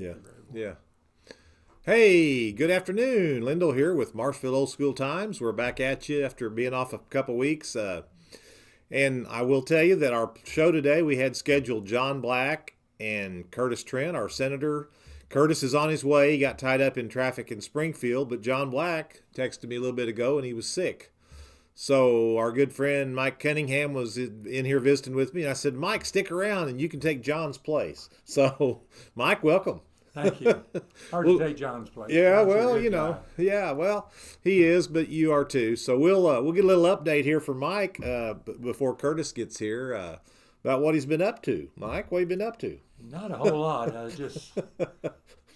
Yeah. variable. Yeah. Hey, good afternoon. Lyndall here with Marshfield Old School Times. We're back at you after being off a couple weeks. And I will tell you that our show today, we had scheduled John Black and Curtis Trent, our senator. Curtis is on his way. He got tied up in traffic in Springfield, but John Black texted me a little bit ago and he was sick. So our good friend Mike Cunningham was in here visiting with me. And I said, Mike, stick around and you can take John's place. So, Mike, welcome. Thank you. Hard Well, to take John's place. yeah, John's a well, good guy. yeah, well, he is, but you are too. So we'll get a little update here from Mike before Curtis gets here about what he's been up to. Mike, what have you been up to? Not a whole lot. Just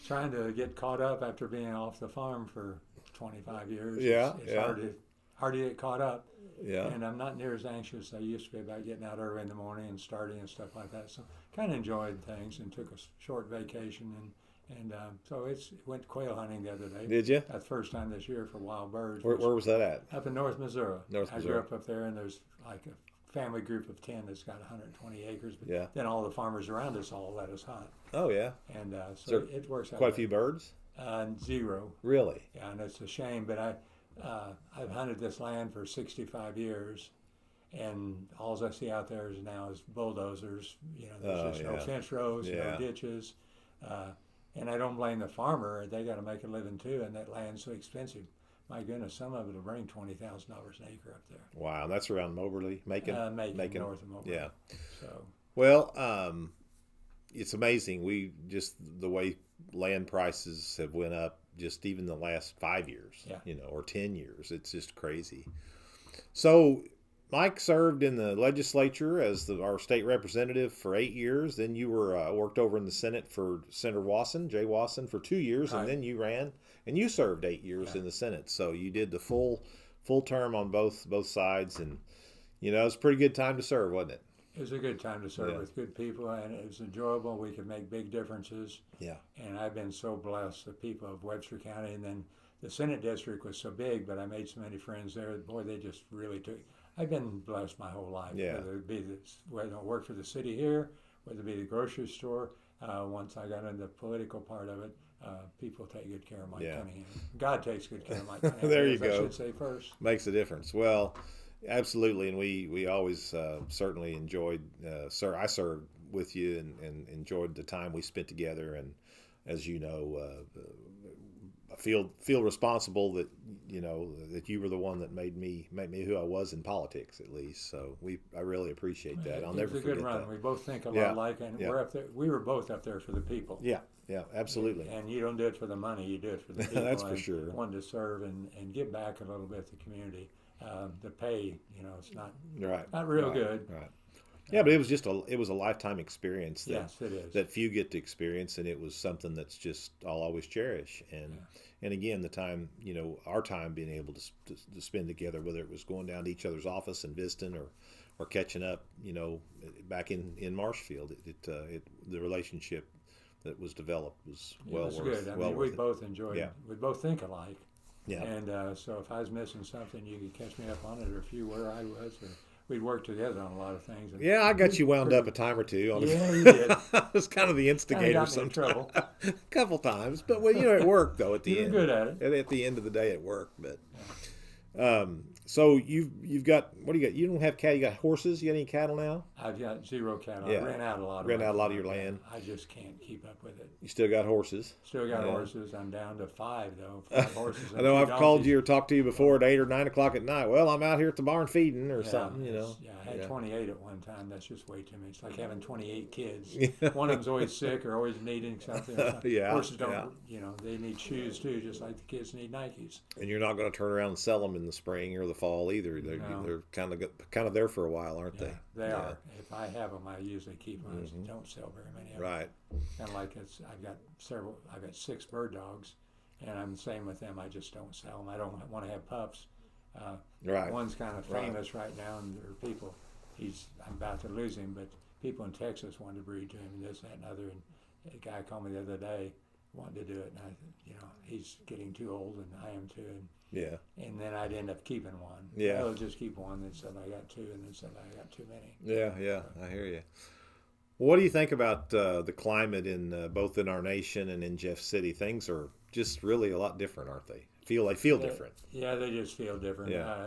trying to get caught up after being off the farm for 25 years. It's hard to get caught up. Yeah. And I'm not near as anxious as I used to be about getting out early in the morning and starting and stuff like that. So kind of enjoyed things and took a short vacation and so went quail hunting the other day. Did you? That's the first time this year for wild birds. Where was that at? Up in North Missouri. North I Missouri. grew up there, and there's like a family group of 10 that's got 120 acres. But Yeah. then all the farmers around us all let us hunt. Oh, yeah. And Is so there it works out. Quite a few birds? Zero. Really? Yeah, and it's a shame, but I've hunted this land for 65 years. And all I see out there now is bulldozers. There's just no fence rows, no ditches. And I don't blame the farmer. They got to make a living too, and that land's so expensive. My goodness, some of it will bring $20,000 an acre up there. Wow, that's around Moberly, Macon? Macon, north of Moberly. Yeah. So. Well, it's amazing. The way land prices have went up just even the last 5 years, or 10 years. It's just crazy. So Mike served in the legislature as our state representative for 8 years. Then you were worked over in the Senate for Senator Wasson, Jay Wasson, for 2 years, Right. and then you ran and you served 8 years in the Senate. So you did the full term on both sides, and it was a pretty good time to serve, wasn't it? It was a good time to serve with good people, and it was enjoyable. We could make big differences. Yeah. And I've been so blessed, the people of Webster County, and then the Senate district was so big, but I made so many friends there. Boy, they just really took. I've been blessed my whole life. Yeah. Whether I work for the city here, whether it be the grocery store. Once I got into the political part of it, people take good care of Mike Cunningham. God takes good care of Mike Cunningham. There you go. I should say first. Makes a difference. Well, absolutely, and we always certainly enjoyed. I served with you and enjoyed the time we spent together. And as you know, I feel responsible that that you were the one that made me who I was in politics, at least. So I really appreciate that. I'll never forget that. It was a good run. We both think a lot alike, and we're up there. We were both up there for the people. Yeah, absolutely. And you don't do it for the money; you do it for the people. That's for sure. Wanted to serve and give back a little bit to the community. The pay, it's not real good. Right. Yeah, but it was a lifetime experience Yes, it is. that few get to experience, and it was something that's just I'll always cherish. And again, the time, our time being able to spend together, whether it was going down to each other's office and visiting or catching up, back in Marshfield, the relationship that was developed was well worth it. It was good. We both enjoyed it. We both think alike. Yeah. And so if I was missing something, you could catch me up on it, or if you were, I was. Or we'd work together on a lot of things. And I got you wound up a time or two. Yeah, you did. I was kind of the instigator got me in trouble. a couple times, but it worked though at the end. You were good at it. At the end of the day, it worked. But so you've got, what do you got? You don't have cattle. You got horses. You got any cattle now? I've got zero cattle. Yeah. I ran out a lot. Ran out a lot of your land. I just can't keep up with it. You still got horses. Still got horses. I'm down to 5 though. 5 horses. I know I've called you or talked to you before at 8 or 9 o'clock at night. Well, I'm out here at the barn feeding or something. Yeah, I had 28 at one time. That's just way too many. It's like having 28 kids. One of them's always sick or always needing something. Horses don't. They need shoes too, just like the kids need Nikes. And you're not going to turn around and sell them in the spring or the fall either. They're kind of there for a while, aren't they? They are. If I have them, I usually keep them. I don't sell very many of them. Right. And I've got 6 bird dogs, and I'm the same with them. I just don't sell them. I don't want to have pups. Right. One's kind of famous right now, and there are people. I'm about to lose him, but people in Texas wanted to breed to him, and this, that, and other. And a guy called me the other day, wanted to do it, and he's getting too old, and I am too. And then I'd end up keeping one. I'll just keep one. Then said I got 2, and then said I got too many. Yeah, I hear you. What do you think about the climate in both in our nation and in Jeff City? Things are just really a lot different, aren't they? They feel Yeah, different. yeah, they just feel different. Yeah.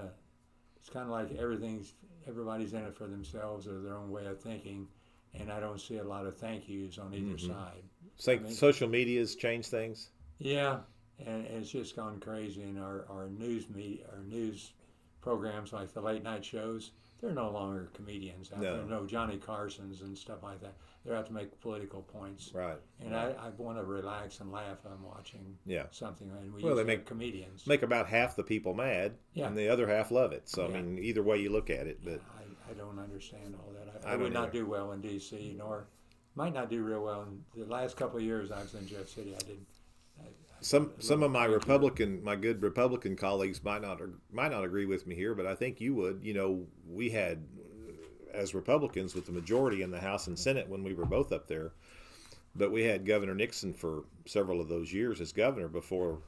It's kind of like everybody's in it for themselves or their own way of thinking, and I don't see a lot of thank yous on either Hmm. side. I Think mean, social media has changed things. yeah, and it's just gone crazy. And our news programs like the late night shows, they're no longer comedians out there. No. No Johnny Carsons and stuff like that. They're out to make political points. Right. And Right. I want to relax and laugh. I'm watching Yeah. something, and we Well, they usually have make comedians. make about half the people mad, Yeah, and the other half love it. So I yeah. mean, either way you look at it, Yeah, but I don't understand all that. I I would don't not either. do well in D.C. nor might not do real well in the last couple of years I was in Jeff City. I got a Some little of my crankier. My good Republican colleagues might not agree with me here, but I think you would. You know, we had as Republicans with the majority in the House and Senate when we were both up there, but we had Governor Nixon for several of those years as governor before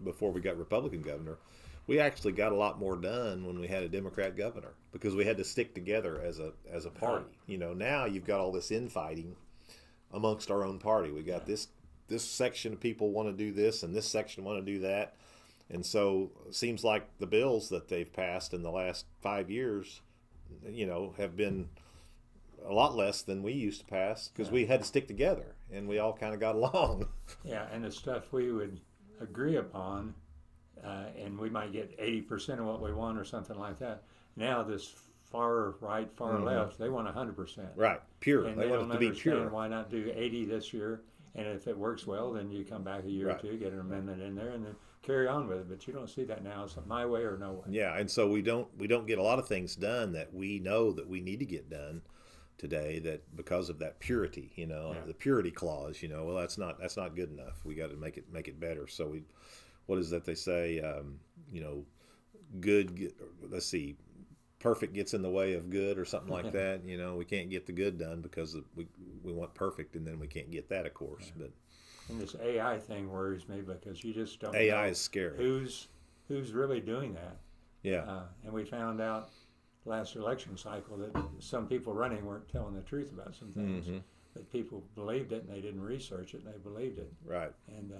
we got Republican governor. We actually got a lot more done when we had a Democrat governor because we had to stick together as a Right. party. You know, now you've got all this infighting amongst our own party. We got Yeah. this section of people want to do this and this section want to do that. And so it seems like the bills that they've passed in the last 5 years, have been a lot less than we used to pass because Yeah. we had to stick together and we all kind of got along. Yeah, and the stuff we would agree upon, and we might get 80% of what we want or something like that. Now this far right, far Hmm. left, they want 100%. Right. Pure. And They they want don't it to be understand pure. why not do 80 this year. And if it works well, then you come back a year or Right. two, get an amendment in there, and then carry on with it. But you don't see that now. It's my way or no way. Yeah, and so we don't get a lot of things done that we know that we need to get done today that because of that purity, Yeah. the purity clause, well that's not good enough. We got to make it better. So what is that they say? Good. Let's see, perfect gets in the way of good or something like that. We can't get the good done because we want perfect, and then we can't get that, of course. But And this AI thing worries me because you just don't AI know is scary. who's really doing that. Yeah. And we found out last election cycle that some people running weren't telling the truth about some things. Hmm. But people believed it and they didn't research it and they believed it. Right. And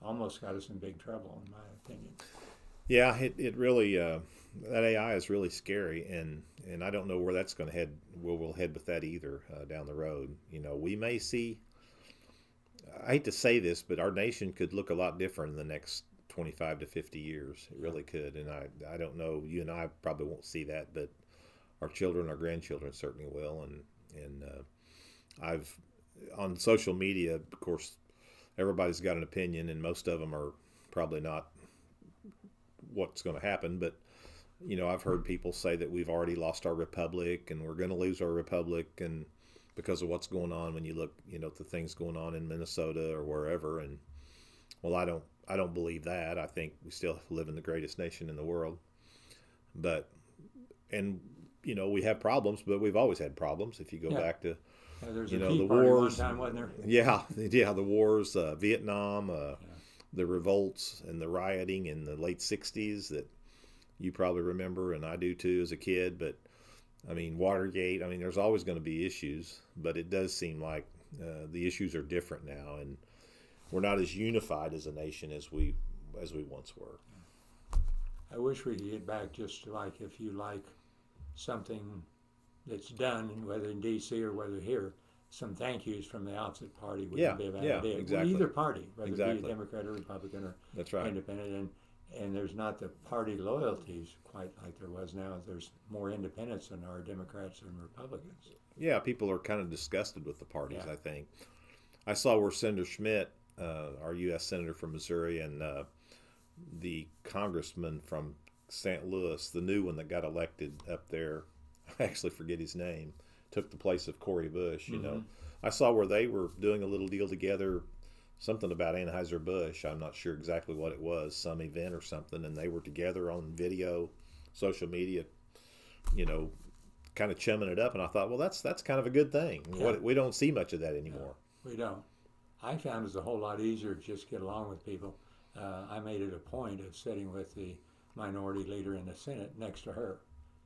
almost got us in big trouble, in my opinion. Yeah, it really that AI is really scary, and I don't know where that's going to head. Where we'll head with that either down the road. We may see. I hate to say this, but our nation could look a lot different in the next 25 to 50 years. It really could, and I don't know. You and I probably won't see that, but our children, our grandchildren certainly will. And I've on social media, of course, everybody's got an opinion, and most of them are probably not what's going to happen. But I've heard people say that we've already lost our republic, and we're going to lose our republic, and because of what's going on when you look, at the things going on in Minnesota or wherever. And well, I don't believe that. I think we still live in the greatest nation in the world. But and we have problems, but we've always had problems. If you go Yeah. back to There's a the Tea Party one wars, time, wasn't there? yeah, the wars, Vietnam, Yeah. the revolts and the rioting in the late '60s that you probably remember, and I do too as a kid. But I mean, Watergate. I mean, there's always going to be issues, but it does seem like the issues are different now, and we're not as unified as a nation as we once were. I wish we could get back just to like if you like something that's done, whether in D.C. or whether here, some thank yous from the opposite party Yeah, wouldn't be a bad yeah, idea. exactly. Either party, whether it be Exactly. a Democrat or Republican or That's right. independent, and there's not the party loyalties quite like there was now. There's more independents than are Democrats and Republicans. Yeah, people are kind of disgusted with the parties, Yeah. I think. I saw where Senator Schmidt, our U.S. Senator from Missouri, and the congressman from St. Louis, the new one that got elected up there, I actually forget his name, took the place of Cory Bush, I saw where they were doing a little deal together, something about Anheuser-Busch. I'm not sure exactly what it was, some event or something, and they were together on video, social media, kind of chumming it up. And I thought, well, that's kind of a good thing. Yeah. We don't see much of that anymore. We don't. I found it's a whole lot easier to just get along with people. I made it a point of sitting with the minority leader in the Senate next to her.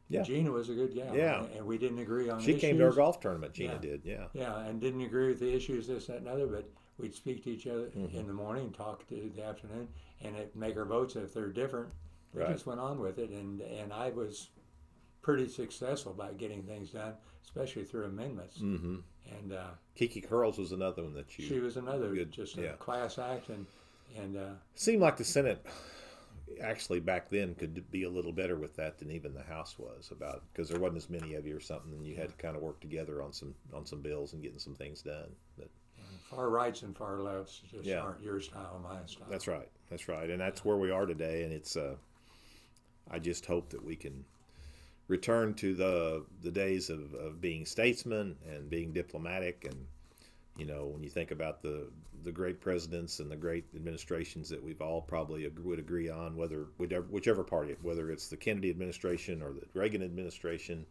Yeah. Gina was a good gal. Yeah. And we didn't agree on She issues. came to our golf tournament. Gina Yeah. did. Yeah. Yeah, and didn't agree with the issues, this, that, and other, but we'd speak to each other Mm-hmm. in the morning, talk to the afternoon, and make our votes. If they're different, we Right. just went on with it. And I was pretty successful by getting things done, especially through amendments. Mm-hmm. And Kiki Curls was another one that she was another good, just yeah. a class act, and seemed like the Senate actually back then could be a little better with that than even the House was, about because there wasn't as many of you or something, and you had to kind of work together on some bills and getting some things done. But far rights and far lefts just Yeah. aren't your style, my style. that's right, and that's where we are today. And it's I just hope that we can return to the days of being statesmen and being diplomatic. And when you think about the great presidents and the great administrations that we've all probably would agree on, whichever party, whether it's the Kennedy administration or the Reagan administration,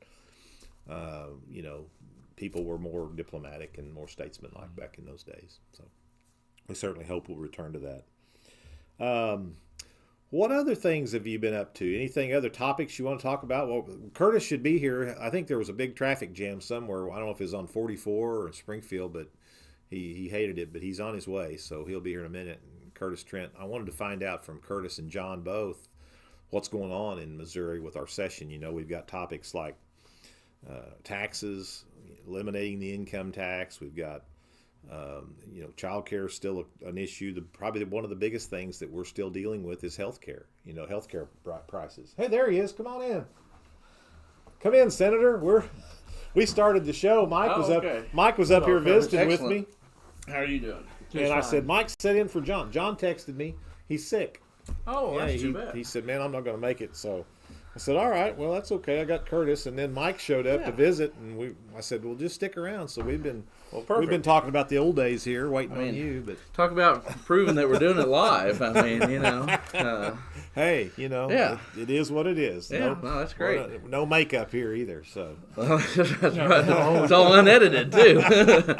people were more diplomatic and more statesmanlike back in those days. So we certainly hope we'll return to that. What other things have you been up to? Anything, other topics you want to talk about? Well, Curtis should be here. I think there was a big traffic jam somewhere. I don't know if it was on 44 or in Springfield, but he hated it. But he's on his way, so he'll be here in a minute. And Curtis, Trent, I wanted to find out from Curtis and John both what's going on in Missouri with our session. We've got topics like taxes, eliminating the income tax. We've got child care is still an issue. Probably one of the biggest things that we're still dealing with is health care. Health care prices. Hey, there he is. Come on in. Come in, Senator. We started the show. Mike was up here visiting with me. How are you doing? And I said, Mike, sit in for John. John texted me. He's sick. Oh, that's too bad. He said, man, I'm not going to make it. So I said, all right, well, that's okay. I got Curtis. And then Mike showed up to visit, and I said, well, just stick around. So we've been talking about the old days here, waiting on you. But talk about proving that we're doing it live. Hey, it is what it is. Yeah, no, that's great. No makeup here either. So that's right. It's all unedited too.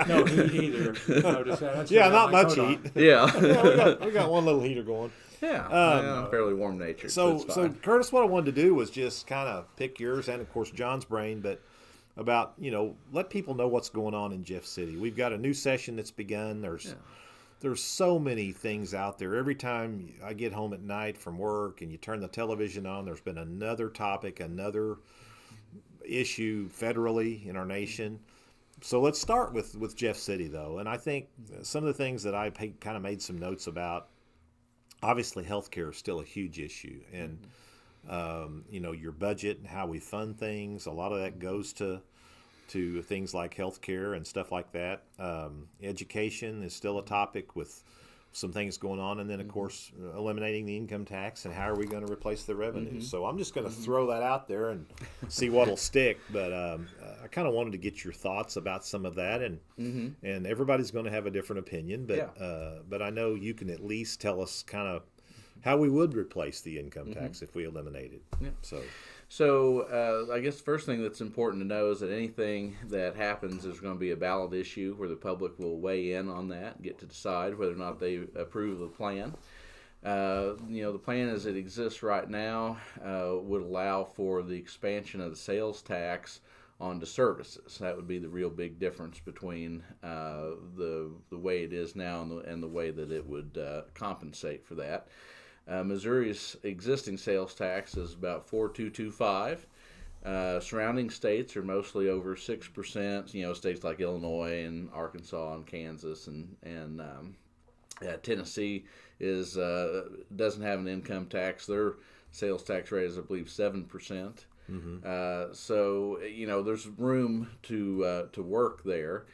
No heat either. Notice that. Not much heat. Yeah. we got one little heater going. Yeah, I'm fairly warm natured. So Curtis, what I wanted to do was just kind of pick yours and of course John's brain, but about let people know what's going on in Jeff City. We've got a new session that's begun. There's so many things out there. Every time I get home at night from work and you turn the television on, there's been another topic, another issue federally in our nation. So let's start with Jeff City, though. And I think some of the things that I kind of made some notes about, obviously healthcare is still a huge issue. And, your budget and how we fund things, a lot of that goes to things like healthcare and stuff like that. Education is still a topic with some things going on. And then, of course, eliminating the income tax and how are we going to replace the revenue. So I'm just going to throw that out there and see what'll stick. But I kind of wanted to get your thoughts about some of that. And everybody's going to have a different opinion. But I know you can at least tell us kind of how we would replace the income tax if we eliminate it. Yeah. So I guess the first thing that's important to know is that anything that happens is going to be a ballot issue where the public will weigh in on that and get to decide whether or not they approve of the plan. The plan as it exists right now would allow for the expansion of the sales tax onto services. That would be the real big difference between the way it is now and the way that it would compensate for that. Missouri's existing sales tax is about 4,225. Surrounding states are mostly over 6%. States like Illinois and Arkansas and Kansas and Tennessee doesn't have an income tax. Their sales tax rate is, I believe, 7%. So there's room to work there.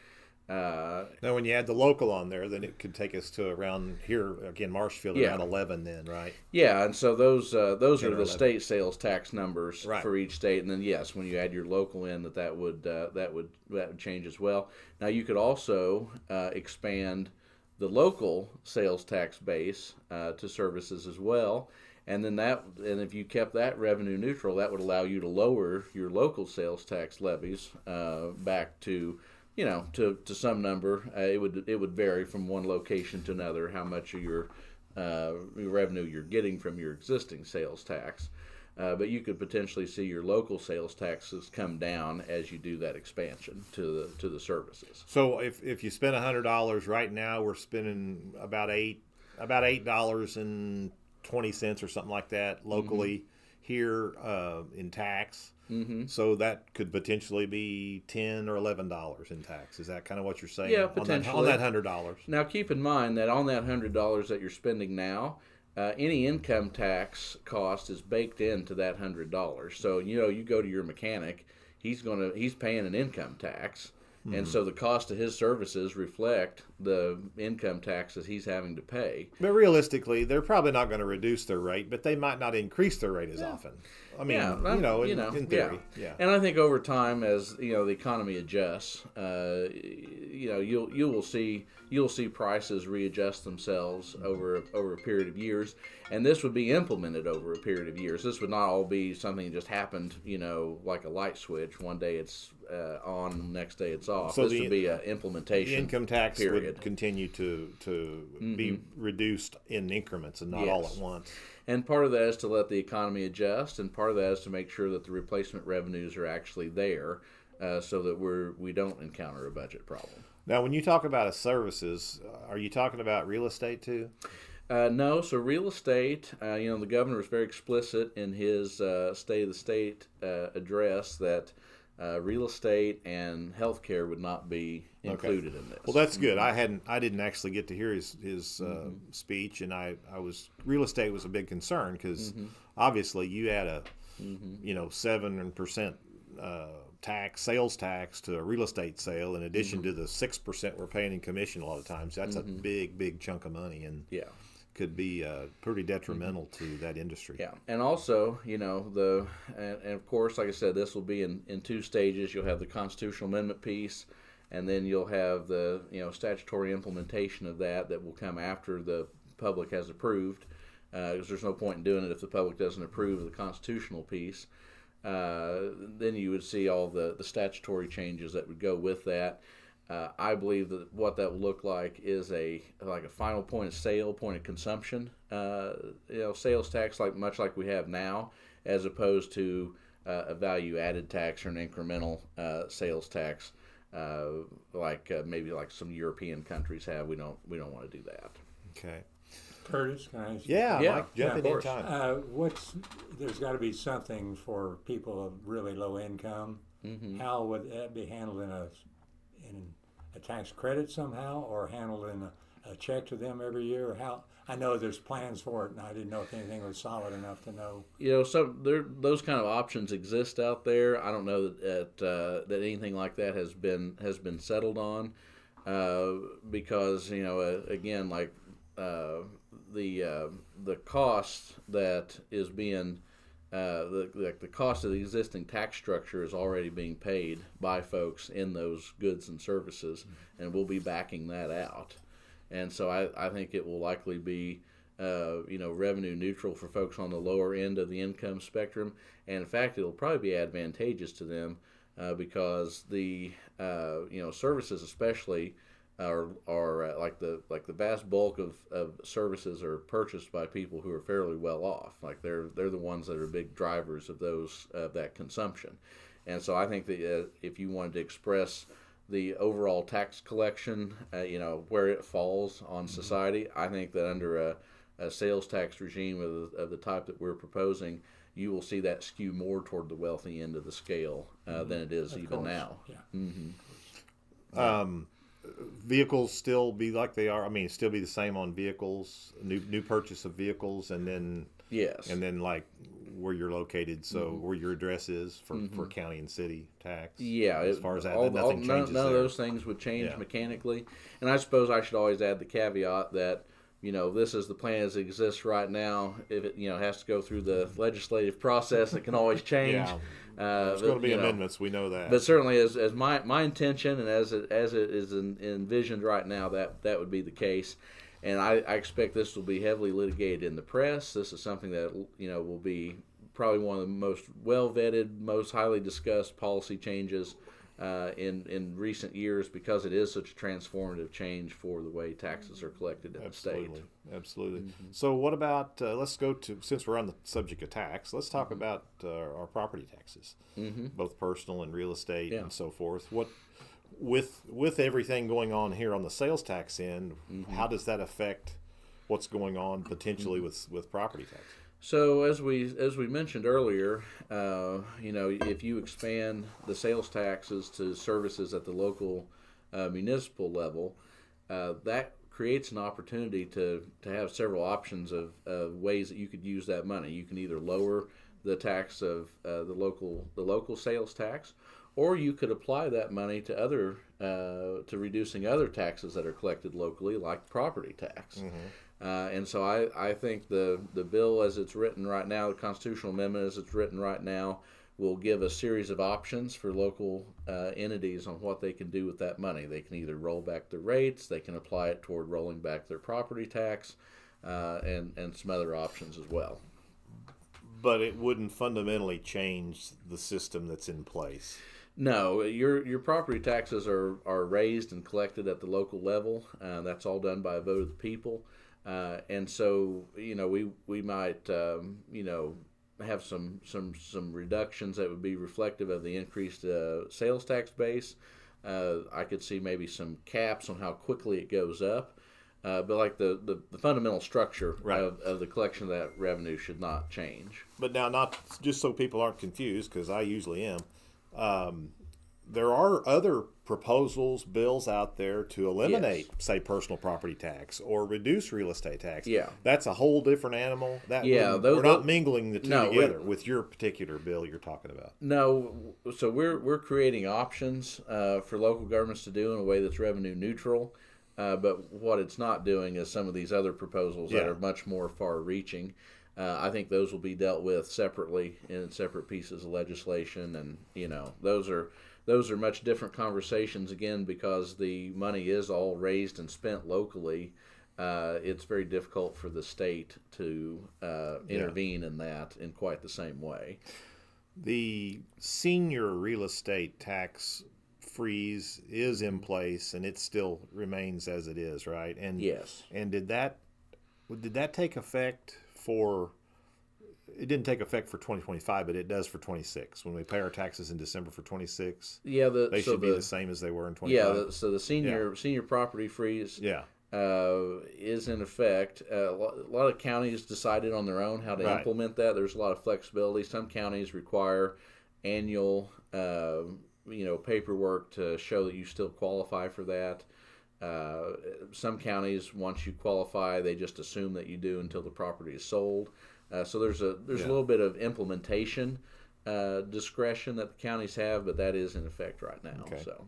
Now, when you add the local on there, then it could take us to around here again, Marshfield, around 11. Then, right? Yeah, and so those are the state sales tax numbers for each state, and then yes, when you add your local in, that would change as well. Now, you could also expand the local sales tax base to services as well, and then if you kept that revenue neutral, that would allow you to lower your local sales tax levies back to to some number. It would vary from one location to another how much of your revenue you're getting from your existing sales tax. But you could potentially see your local sales taxes come down as you do that expansion to the services. So if you spend $100 right now, we're spending about $8.20 or something like that locally here in tax. So that could potentially be $10 or $11 in tax. Is that kind of what you're saying? Yeah, potentially. On that $100. Now keep in mind that on that $100 that you're spending now, any income tax cost is baked into that $100. So you go to your mechanic, he's paying an income tax, and so the cost of his services reflect the income tax that he's having to pay. But realistically, they're probably not going to reduce their rate, but they might not increase their rate as often. I mean, in theory, yeah. And I think over time, as the economy adjusts, you'll see prices readjust themselves over a period of years, and this would be implemented over a period of years. This would not all be something that just happened, like a light switch. One day it's on, next day it's off. So this would be an implementation. The income tax period would continue to be reduced in increments and not all at once. And part of that is to let the economy adjust, and part of that is to make sure that the replacement revenues are actually there, so that we don't encounter a budget problem. Now, when you talk about services, are you talking about real estate too? No. So real estate, the governor was very explicit in his State of the State address that real estate and healthcare would not be included in this. Well, that's good. I didn't actually get to hear his speech, and real estate was a big concern because obviously you add a 7% sales tax to a real estate sale in addition to the 6% we're paying in commission a lot of times. That's a big chunk of money, and could be pretty detrimental to that industry. Yeah, and also, and of course, like I said, this will be in two stages. You'll have the constitutional amendment piece, and then you'll have the statutory implementation of that will come after the public has approved, because there's no point in doing it if the public doesn't approve of the constitutional piece. Then you would see all the statutory changes that would go with that. I believe that what that will look like is a final point of sale, point of consumption, sales tax, much like we have now, as opposed to a value added tax or an incremental sales tax, maybe like some European countries have. We don't want to do that. Okay. Curtis, can I ask you? Mike, jump in anytime. There's got to be something for people of really low income. How would that be handled in a tax credit somehow, or handled in a check to them every year? Or how? I know there's plans for it, and I didn't know if anything was solid enough to know. So those kind of options exist out there. I don't know that anything like that has been settled on, because again, the cost that is being the cost of the existing tax structure is already being paid by folks in those goods and services, and we'll be backing that out. And so I think it will likely be revenue neutral for folks on the lower end of the income spectrum, and in fact it'll probably be advantageous to them because the services especially are like the vast bulk of services are purchased by people who are fairly well off. Like they're the ones that are big drivers of that consumption. And so I think that if you wanted to express the overall tax collection, where it falls on society, I think that under a sales tax regime of the type that we're proposing, you will see that skew more toward the wealthy end of the scale than it is even now. Yeah. Vehicles still be like they are. I mean, still be the same on vehicles, new purchase of vehicles, and then like where you're located, so where your address is for county and city tax. Yeah, as far as that, nothing changes. None of those things would change mechanically. And I suppose I should always add the caveat that this is the plan as it exists right now. If it has to go through the legislative process, it can always change. There's going to be amendments. We know that. But certainly, as my intention and as it is envisioned right now, that would be the case. And I expect this will be heavily litigated in the press. This is something that will be probably one of the most well vetted, most highly discussed policy changes in recent years because it is such a transformative change for the way taxes are collected in the state. Absolutely. Mm-hmm. So what about, let's go to, since we're on the subject of tax, let's talk about our property taxes, both personal and real estate and so forth. What with everything going on here on the sales tax end, how does that affect what's going on potentially with property tax? So as we mentioned earlier, if you expand the sales taxes to services at the local municipal level, that creates an opportunity to have several options of ways that you could use that money. You can either lower the tax of the local sales tax, or you could apply that money to reducing other taxes that are collected locally, like property tax. And so I think the bill as it's written right now, the constitutional amendment as it's written right now, will give a series of options for local entities on what they can do with that money. They can either roll back their rates, they can apply it toward rolling back their property tax, and some other options as well. But it wouldn't fundamentally change the system that's in place. No, your property taxes are raised and collected at the local level. That's all done by a vote of the people. And so, we might, have some reductions that would be reflective of the increased sales tax base. I could see maybe some caps on how quickly it goes up. But like the fundamental structure of the collection of that revenue should not change. But now, not just so people aren't confused, because I usually am, there are other proposals, bills out there to eliminate, say, personal property tax or reduce real estate tax. Yeah. That's a whole different animal. We're not mingling the two together with your particular bill you're talking about. No, so we're creating options for local governments to do in a way that's revenue neutral. But what it's not doing is some of these other proposals that are much more far-reaching. I think those will be dealt with separately in separate pieces of legislation, and those are much different conversations again because the money is all raised and spent locally. It's very difficult for the state to intervene in that in quite the same way. The senior real estate tax freeze is in place, and it still remains as it is, right? And yes. And did that take effect for? It didn't take effect for 2025, but it does for 26. When we pay our taxes in December for 26, they should be the same as they were in 25. Yeah, so the senior property freeze is in effect. A lot of counties decided on their own how to implement that. There's a lot of flexibility. Some counties require annual paperwork to show that you still qualify for that. Some counties, once you qualify, they just assume that you do until the property is sold. So there's a little bit of implementation discretion that the counties have, but that is in effect right now. Okay. So,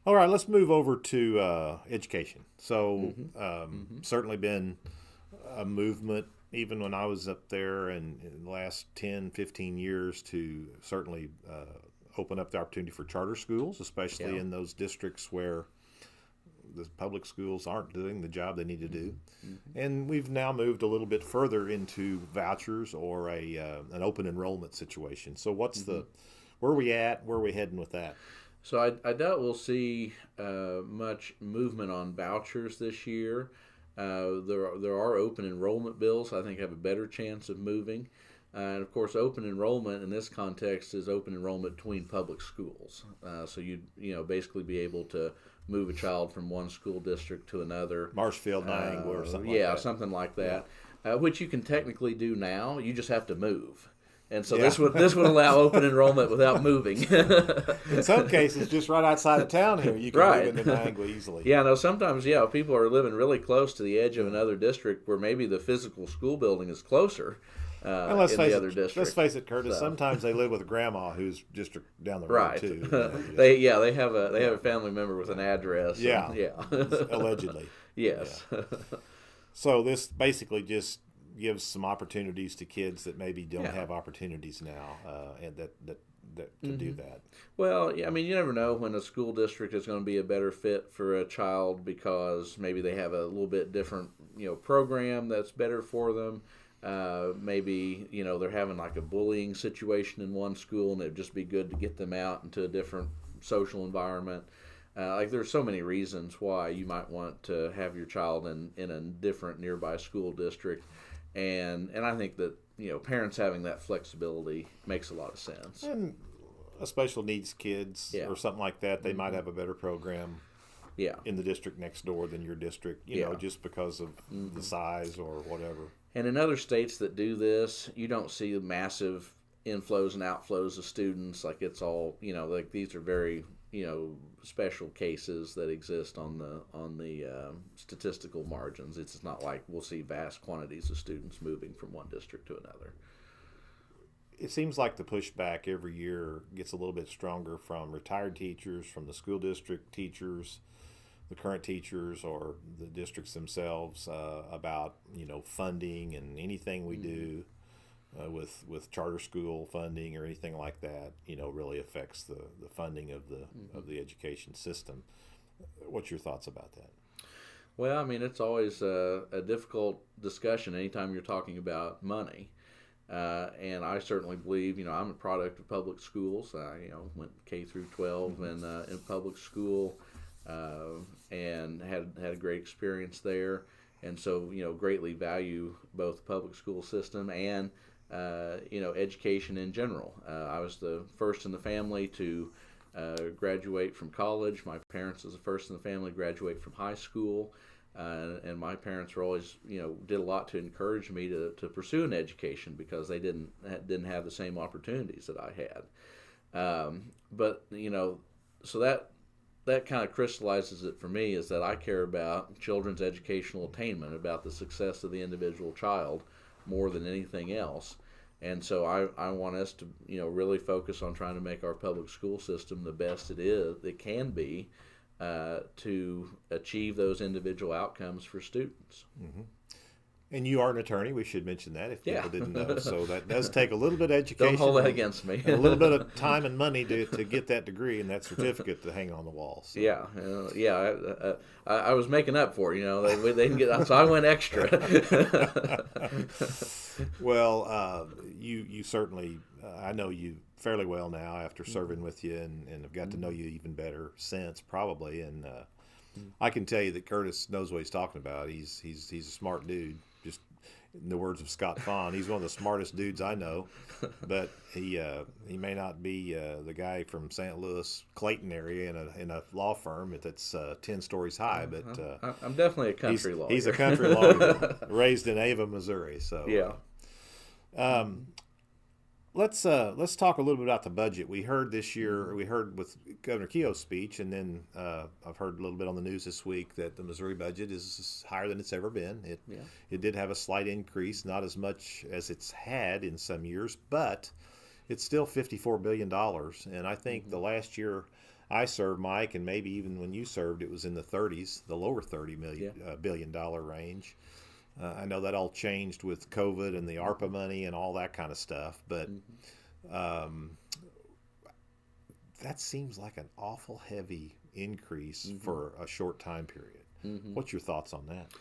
all right, let's move over to education. So certainly been a movement even when I was up there in the last 10, 15 years to certainly open up the opportunity for charter schools, especially in those districts where the public schools aren't doing the job they need to do. And we've now moved a little bit further into vouchers or an open enrollment situation. So what's where are we at? Where are we heading with that? So I doubt we'll see much movement on vouchers this year. There are open enrollment bills I think have a better chance of moving. And of course, open enrollment in this context is open enrollment between public schools. So you'd basically be able to move a child from one school district to another. Marshfield, Niagara, or something like that. Yeah, something like that, which you can technically do now. You just have to move. And so this would allow open enrollment without moving. In some cases, just right outside of town here, you can move into Niagara easily. Yeah, no, sometimes, people are living really close to the edge of another district where maybe the physical school building is closer. And let's face it, Curtis. So. Sometimes they live with grandma who's just down the road too. They have a family member with an address. Yeah, allegedly. Yes. Yeah. So this basically just gives some opportunities to kids that maybe don't have opportunities now, and that to do that. Well, you never know when a school district is going to be a better fit for a child because maybe they have a little bit different program that's better for them. Maybe they're having like a bullying situation in one school, and it'd just be good to get them out into a different social environment. Like there's so many reasons why you might want to have your child in a different nearby school district, and I think that parents having that flexibility makes a lot of sense. And a special needs kids or something like that, they might have a better program in the district next door than your district, you know, just because of the size or whatever. And in other states that do this, you don't see massive inflows and outflows of students. Like it's all, like these are very, special cases that exist on the statistical margins. It's not like we'll see vast quantities of students moving from one district to another. It seems like the pushback every year gets a little bit stronger from retired teachers, from the school district teachers, the current teachers, or the districts themselves about funding and anything we do with charter school funding or anything like that really affects the funding of the education system. What's your thoughts about that? Well, I mean, it's always a difficult discussion anytime you're talking about money. And I certainly believe, I'm a product of public schools. I, went K through 12 in public school, and had a great experience there. And so, greatly value both the public school system and, education in general. I was the first in the family to graduate from college. My parents was the first in the family to graduate from high school. And my parents were always, did a lot to encourage me to pursue an education because they didn't have the same opportunities that I had. But so that kind of crystallizes it for me, is that I care about children's educational attainment, about the success of the individual child more than anything else. And so I want us to really focus on trying to make our public school system the best it can be. To achieve those individual outcomes for students. Mm-hmm. And you are an attorney. We should mention that if people didn't know. So that does take a little bit of education. Don't hold that against me. And a little bit of time and money to get that degree and that certificate to hang on the wall. So. I was making up for it. They didn't get, so I went extra. Well, you certainly, I know you fairly well now after serving with you and have got to know you even better since probably. And I can tell you that Curtis knows what he's talking about. He's a smart dude. Just in the words of Scott Fahn, he's one of the smartest dudes I know. But he may not be the guy from St. Louis, Clayton area in a law firm that's 10 stories high. But I'm definitely a country lawyer. He's a country lawyer raised in Ava, Missouri. So yeah. Let's talk a little bit about the budget. We heard this year, with Governor Keogh's speech, and then I've heard a little bit on the news this week that the Missouri budget is higher than it's ever been. It did have a slight increase, not as much as it's had in some years, but it's still $54 billion. And I think the last year I served, Mike, and maybe even when you served, it was in the 30s, the lower $30 billion range. I know that all changed with COVID and the ARPA money and all that kind of stuff, but that seems like an awful heavy increase for a short time period. What's your thoughts on that?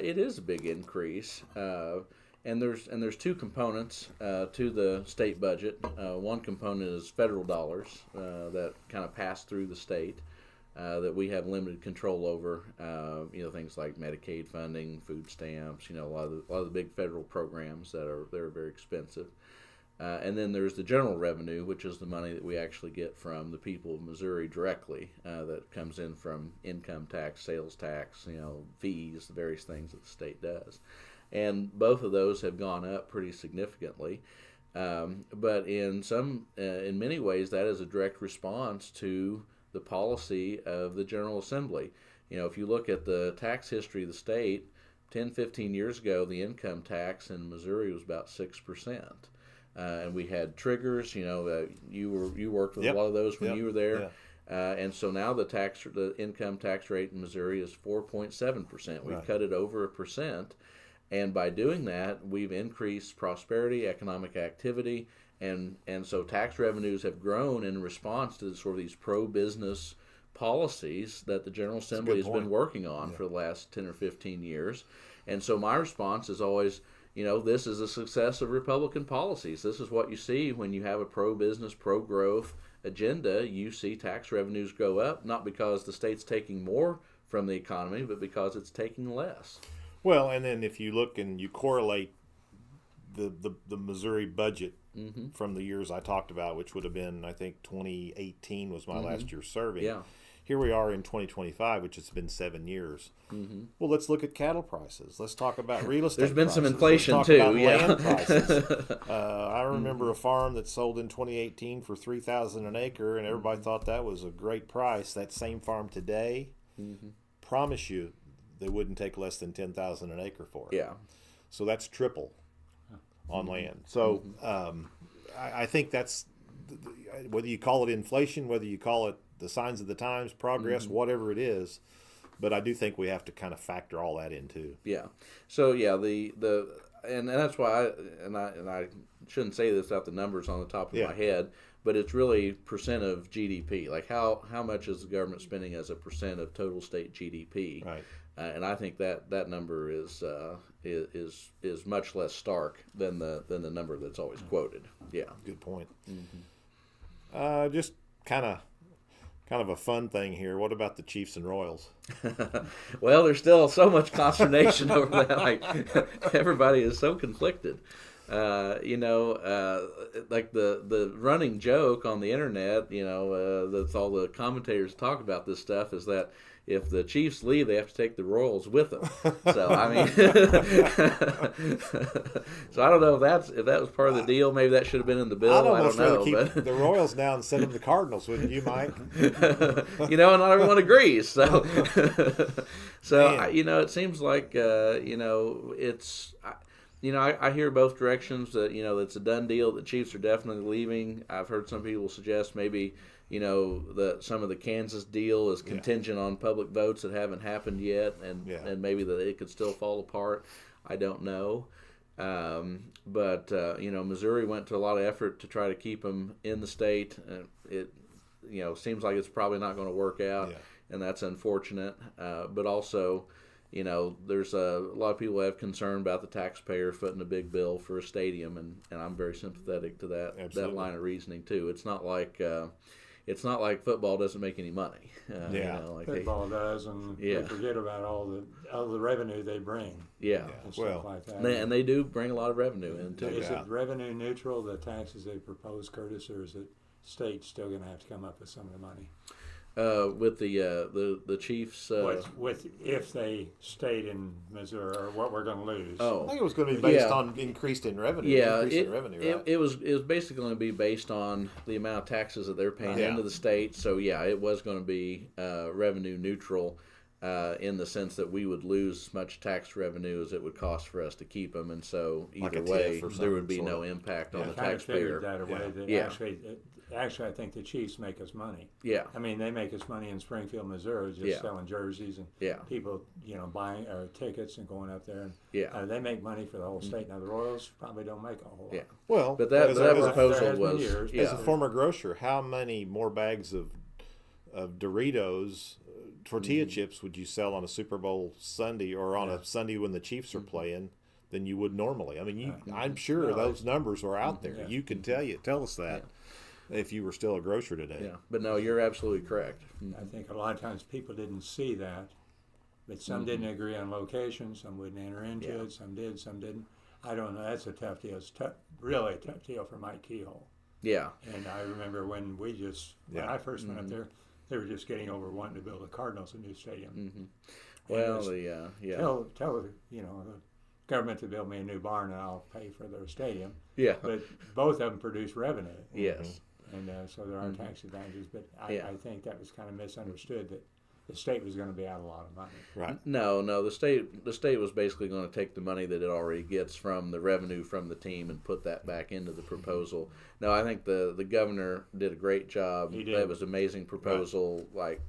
It is a big increase, and there's two components to the state budget. One component is federal dollars that kind of pass through the state. That we have limited control over, things like Medicaid funding, food stamps, a lot of the big federal programs that are very expensive. And then there's the general revenue, which is the money that we actually get from the people of Missouri directly, that comes in from income tax, sales tax, fees, the various things that the state does. And both of those have gone up pretty significantly. But in many ways, that is a direct response to the policy of the General Assembly. If you look at the tax history of the state, 10, 15 years ago, the income tax in Missouri was about 6%. And we had triggers, you worked with a lot of those when you were there. And so now the income tax rate in Missouri is 4.7%. We've cut it over 1%. And by doing that, we've increased prosperity, economic activity, and so tax revenues have grown in response to sort of these pro-business policies that the General Assembly has been working on for the last 10 or 15 years. And so my response is always, this is a success of Republican policies. This is what you see when you have a pro-business, pro-growth agenda, you see tax revenues go up, not because the state's taking more from the economy, but because it's taking less. Well, and then if you look and you correlate the Missouri budget from the years I talked about, which would have been, I think, 2018 was my last year's survey. Yeah. Here we are in 2025, which has been 7 years. Well, let's look at cattle prices. Let's talk about real estate. There's been prices. some inflation let's too. talk about Yeah. land prices. I remember a farm that sold in 2018 for $3,000 an acre, and everybody thought that was a great price. That same farm today, promise you, they wouldn't take less than $10,000 an acre for it. Yeah. So that's triple on land. So I think that's, whether you call it inflation, whether you call it the signs of the times, progress, whatever it is, but I do think we have to kind of factor all that in too. Yeah. So yeah, and that's why I shouldn't say this without the numbers on the top of my head, but it's really percent of GDP. Like how much is the government spending as a percent of total state GDP? Right. And I think that number is much less stark than the number that's always quoted. Yeah. Good point. Just kind of a fun thing here. What about the Chiefs and Royals? Well, there's still so much consternation over that. Like everybody is so conflicted. Like the running joke on the internet, that's all the commentators talk about this stuff, is that if the Chiefs leave, they have to take the Royals with them. So I mean, so I don't know if that was part of the deal. Maybe that should have been in the bill. I don't know. Keep the Royals now and send them to the Cardinals, wouldn't you, Mike? And not everyone agrees. So, it seems like it's. I hear both directions that, it's a done deal. The Chiefs are definitely leaving. I've heard some people suggest maybe, that some of the Kansas deal is contingent on public votes that haven't happened yet, and maybe that it could still fall apart. I don't know. But Missouri went to a lot of effort to try to keep them in the state. It seems like it's probably not going to work out, and that's unfortunate. But also, there's a lot of people have concern about the taxpayer footing a big bill for a stadium, and I'm very sympathetic to that line of reasoning too. It's not like football doesn't make any money. Football does, and they forget about all the revenue they bring. Yeah, and stuff like that. And they do bring a lot of revenue into it. Is it revenue neutral, the taxes they propose, Curtis, or is it state still going to have to come up with some of the money? With the Chiefs, if they stayed in Missouri, or what we're going to lose. I think it was going to be based on increased in revenue. Yeah, right? it was basically going to be based on the amount of taxes that they're paying into the state. So it was going to be revenue neutral in the sense that we would lose as much tax revenue as it would cost for us to keep them, and so either way there would be no impact on the taxpayer. That way. Actually, I think the Chiefs make us money. Yeah. I mean, they make us money in Springfield, Missouri, just selling jerseys and people, buying tickets and going up there. And they make money for the whole state. Now, the Royals probably don't make a whole lot. Yeah. Well, but that proposal was... As a former grocer, how many more bags of Doritos, tortilla chips would you sell on a Super Bowl Sunday or on a Sunday when the Chiefs are playing than you would normally? I mean, I'm sure those numbers are out there. You can tell us that. If you were still a grocer today. Yeah, but no, you're absolutely correct. I think a lot of times people didn't see that, but some didn't agree on location, some wouldn't enter into it, some did, some didn't. I don't know. That's a tough deal. It's really a tough deal for Mike Keyhole. Yeah. And I remember when I first went up there, they were just getting over wanting to build the Cardinals a new stadium. Well, tell the government to build me a new barn and I'll pay for their stadium. Yeah. But both of them produce revenue. Yes. And so there are tax advantages, but I think that was kind of misunderstood, that the state was going to be out a lot of money. Right. No, the state was basically going to take the money that it already gets from the revenue from the team and put that back into the proposal. No, I think the governor did a great job. He did. That was an amazing proposal. Right.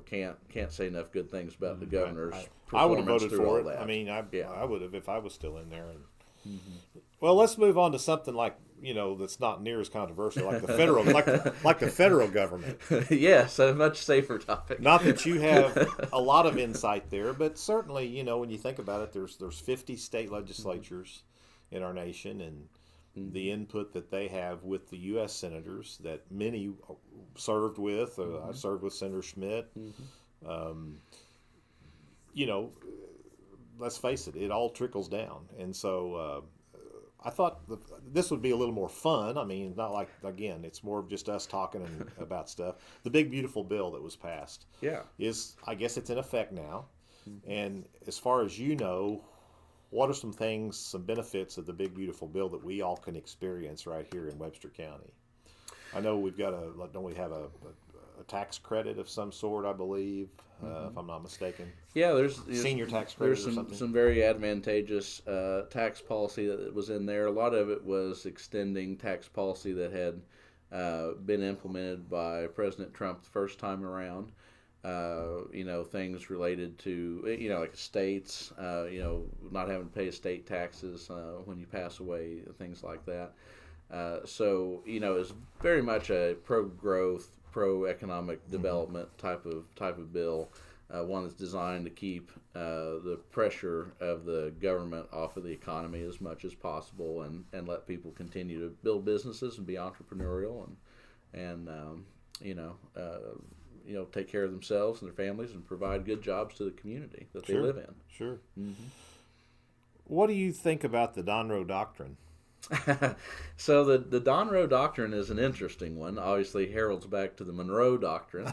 Can't say enough good things about the governor's performance. I would have voted for it. That. I mean, I would have if I was still in there. Well, let's move on to something like, that's not near as controversial, like the federal, like the federal government. Yes, a much safer topic. Not that you have a lot of insight there, but certainly, when you think about it, there's 50 state legislatures in our nation, and the input that they have with the U.S. senators that many served with. I served with Senator Schmidt. You know, let's face it, it all trickles down. And so I thought this would be a little more fun. I mean, not like, again, it's more of just us talking about stuff. The big, beautiful bill that was passed is, I guess it's in effect now. And as far as you know, what are some things, some benefits of the big, beautiful bill that we all can experience right here in Webster County? I know we've got don't we have a tax credit of some sort, I believe, if I'm not mistaken. Yeah, there's senior tax credit there's or something. some very advantageous tax policy that was in there. A lot of it was extending tax policy that had been implemented by President Trump the first time around. You know, things related to, you know, like estates, you know, not having to pay estate taxes when you pass away, things like that. So, you know, it's very much a pro-growth, pro-economic development type of bill, one that's designed to keep the pressure of the government off of the economy as much as possible, and let people continue to build businesses and be entrepreneurial and you know, take care of themselves and their families and provide good jobs to the community that they live in. Sure. What do you think about the Donroe Doctrine? So the Donroe Doctrine is an interesting one. Obviously heralds back to the Monroe Doctrine,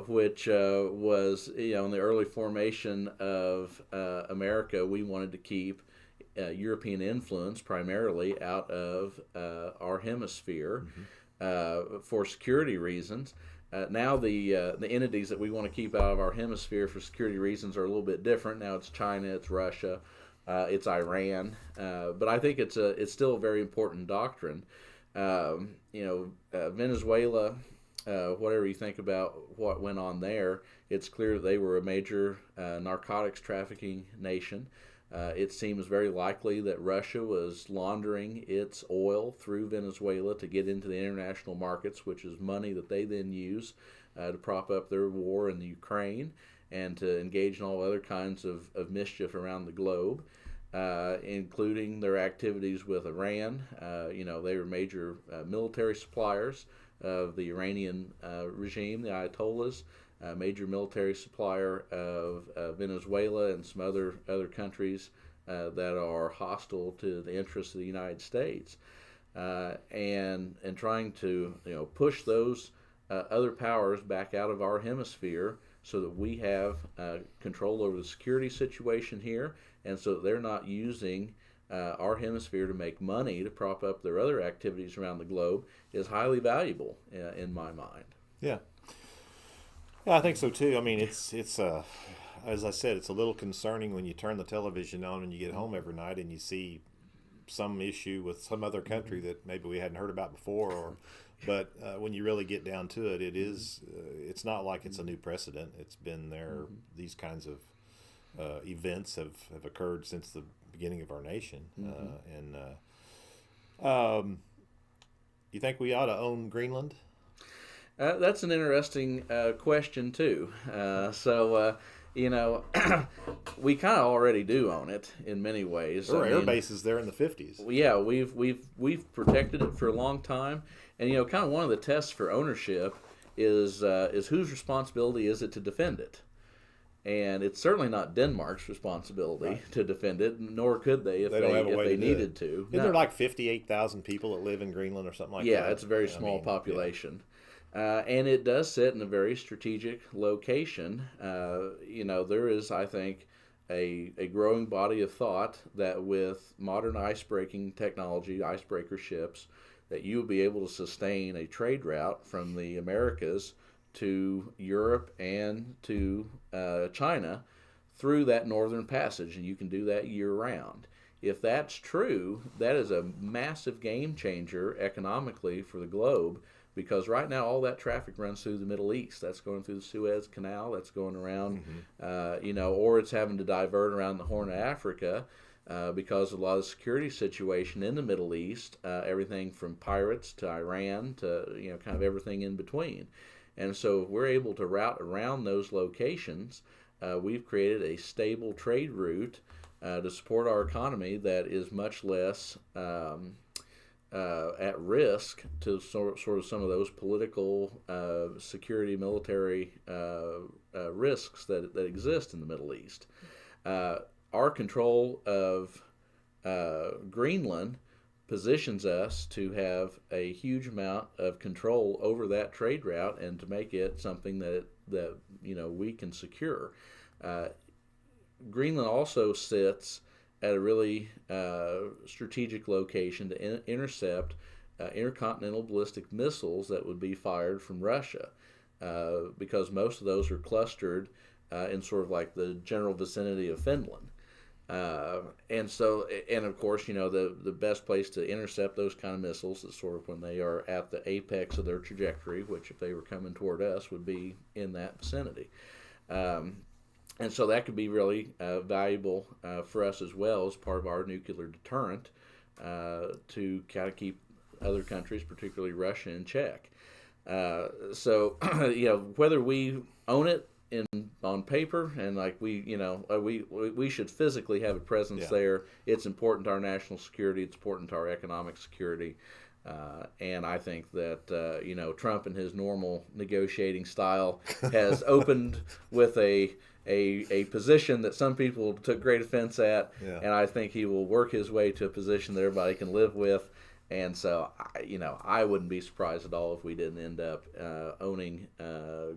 which was, you know, in the early formation of America, we wanted to keep European influence primarily out of our hemisphere for security reasons. Now the entities that we want to keep out of our hemisphere for security reasons are a little bit different. Now it's China, it's Russia, it's Iran, but I think it's still a very important doctrine. You know, Venezuela, whatever you think about what went on there, it's clear that they were a major narcotics trafficking nation. It seems very likely that Russia was laundering its oil through Venezuela to get into the international markets, which is money that they then use to prop up their war in the Ukraine and to engage in all other kinds of mischief around the globe, including their activities with Iran. You know, they were major military suppliers of the Iranian regime, the Ayatollahs. Major military supplier of Venezuela and some other countries that are hostile to the interests of the United States, and trying to, you know, push those other powers back out of our hemisphere so that we have control over the security situation here, and so that they're not using our hemisphere to make money to prop up their other activities around the globe is highly valuable in my mind. Yeah. Yeah, I think so too. I mean, it's as I said, it's a little concerning when you turn the television on and you get home every night and you see some issue with some other country that maybe we hadn't heard about before. But when you really get down to it, it's not like it's a new precedent. It's been there. These kinds of events have occurred since the beginning of our nation. You think we ought to own Greenland? That's an interesting question too. You know, we kind of already do own it in many ways. There were air bases there in the 50s. Yeah, we've protected it for a long time, and you know, kind of one of the tests for ownership is whose responsibility is it to defend it? And it's certainly not Denmark's responsibility to defend it, nor could they if they needed to. Isn't there like 58,000 people that live in Greenland or something like that? Yeah, it's a very small population. Yeah. And it does sit in a very strategic location. You know, there is, I think, a growing body of thought that with modern ice-breaking technology, icebreaker ships, that you will be able to sustain a trade route from the Americas to Europe and to China through that northern passage, and you can do that year-round. If that's true, that is a massive game changer economically for the globe, because right now all that traffic runs through the Middle East. That's going through the Suez Canal, that's going around, you know, or it's having to divert around the Horn of Africa because of a lot of the security situation in the Middle East, everything from pirates to Iran to, you know, kind of everything in between. And so if we're able to route around those locations, we've created a stable trade route to support our economy that is much less at risk to sort of some of those political, security, military risks that exist in the Middle East. Our control of Greenland positions us to have a huge amount of control over that trade route and to make it something that we can secure. Greenland also sits at a really strategic location to intercept intercontinental ballistic missiles that would be fired from Russia, because most of those are clustered in sort of like the general vicinity of Finland. And of course, the best place to intercept those kind of missiles is sort of when they are at the apex of their trajectory, which if they were coming toward us would be in that vicinity. And so that could be really valuable for us as well as part of our nuclear deterrent to kind of keep other countries, particularly Russia, in check. So whether we own it on paper and like we should physically have a presence there. It's important to our national security. It's important to our economic security. And I think that Trump, in his normal negotiating style, has opened with a position that some people took great offense at, and I think he will work his way to a position that everybody can live with. And so, I wouldn't be surprised at all if we didn't end up owning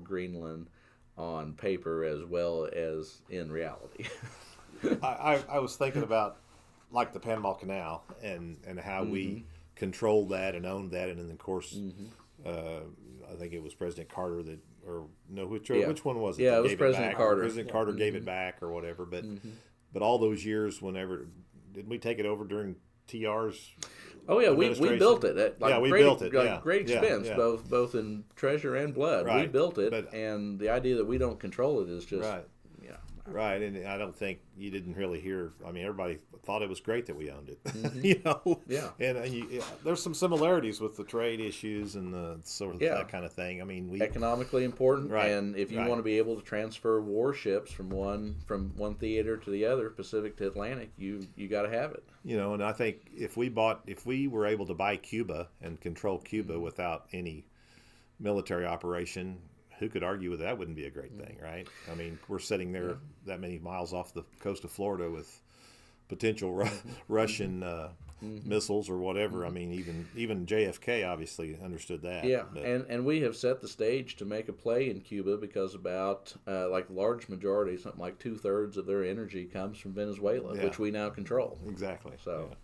Greenland on paper as well as in reality. I was thinking about like the Panama Canal and how we controlled that and owned that, and then of course I think it was President Carter which one was it? Yeah, it was President Carter. President Carter gave it back or whatever, but all those years, didn't we take it over during TR's? Oh yeah, we built it. We built it. Great expense, both in treasure and blood. Right. We built it, and the idea that we don't control it is just right. And I don't think you didn't really hear. I mean, everybody thought it was great that we owned it. And there's some similarities with the trade issues and the sort of that kind of thing. I mean, we economically important, and if you want to be able to transfer warships from one theater to the other, Pacific to Atlantic, you got to have it. And I think if we were able to buy Cuba and control Cuba without any military operation, who could argue with that? Wouldn't be a great thing, right? I mean, we're sitting there that many miles off the coast of Florida with potential Russian missiles or whatever. I mean, even JFK obviously understood that. Yeah, and we have set the stage to make a play in Cuba because about large majority, something like 2/3 of their energy comes from Venezuela, which we now control. Exactly. So. Yeah.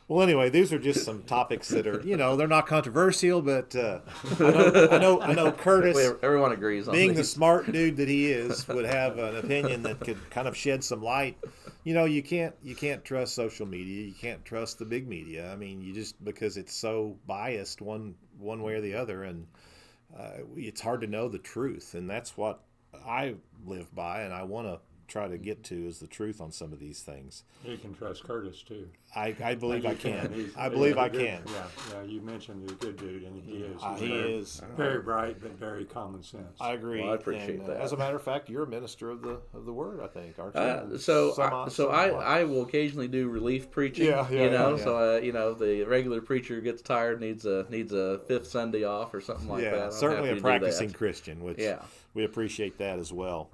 Well, anyway, these are just some topics that are, they're not controversial, but I know Curtis, everyone agrees on being these. the smart dude that he is, would have an opinion that could kind of shed some light. You can't trust social media, you can't trust the big media. I mean, because it's so biased one way or the other, and it's hard to know the truth, and that's what I live by, and I want to try to get to is the truth on some of these things. You can trust Curtis too. I believe I can. I believe I can. Yeah. You mentioned he's a good dude, and he is. He is very bright, but very common sense. I agree. Well, I appreciate that. As a matter of fact, you're a minister of the word, I think, aren't you? I will occasionally do relief preaching. So the regular preacher gets tired, needs a fifth Sunday off or something like that. I'm certainly a practicing Christian, which we appreciate that as well.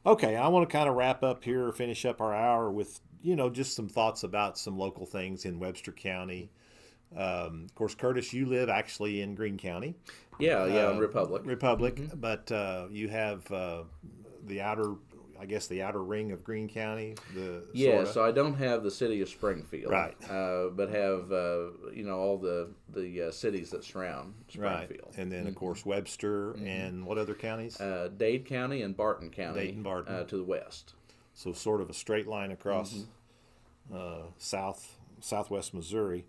Okay, I want to kind of wrap up here, finish up our hour with, just some thoughts about some local things in Webster County. Of course, Curtis, you live actually in Greene County. In Republic. But you have the outer ring of Greene County. So I don't have the city of Springfield, right? But have all the cities that surround Springfield, right? And then of course Webster and what other counties? Dade County and Barton County, to the west. So sort of a straight line across southwest Missouri.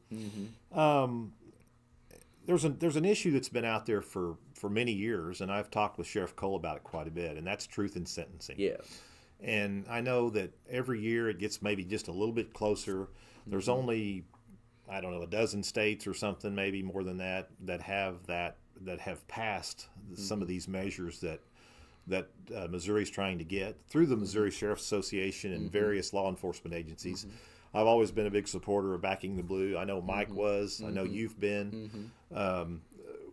There's an issue that's been out there for many years, and I've talked with Sheriff Cole about it quite a bit, and that's truth in sentencing. Yes. And I know that every year it gets maybe just a little bit closer. There's only, I don't know, a dozen states or something, maybe more than that have passed some of these measures that that Missouri's trying to get through the Missouri Sheriff's Association and various law enforcement agencies. I've always been a big supporter of backing the blue. I know Mike was. I know you've been.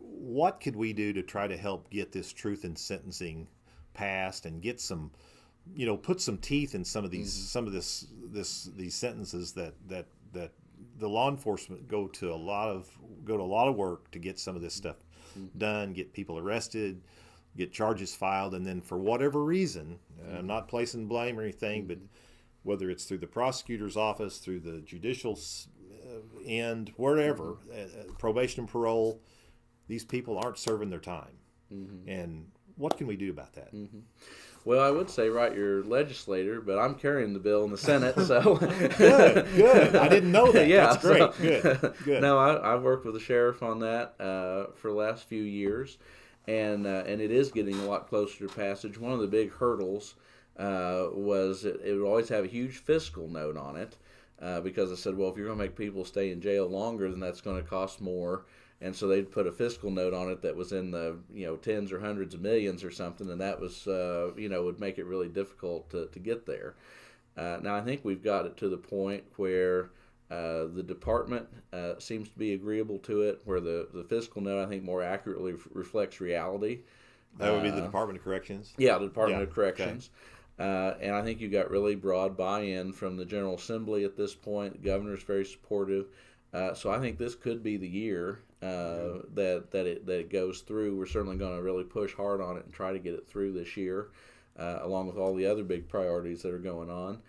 What could we do to try to help get this truth in sentencing passed and get some, put some teeth in some of these these sentences that the law enforcement go to a lot of work to get some of this stuff done, get people arrested, get charges filed, and then for whatever reason, I'm not placing blame or anything, but whether it's through the prosecutor's office, through the judicial end, wherever, probation and parole, these people aren't serving their time. And what can we do about that? Well, I would say write your legislator, but I'm carrying the bill in the Senate, so good. I didn't know that. Yeah, that's great. Good. No, I've worked with the sheriff on that for the last few years, and it is getting a lot closer to passage. One of the big hurdles was it would always have a huge fiscal note on it, because I said, well, if you're going to make people stay in jail longer, then that's going to cost more. And so they'd put a fiscal note on it that was in the tens or hundreds of millions or something, and that was would make it really difficult to get there. Now I think we've got it to the point where the department seems to be agreeable to it, where the fiscal note I think more accurately reflects reality. That would be the Department of Corrections? Yeah, the Department of Corrections. Okay. And I think you got really broad buy-in from the General Assembly at this point. The governor's very supportive. So I think this could be the year that it goes through. We're certainly going to really push hard on it and try to get it through this year, along with all the other big priorities that are going on.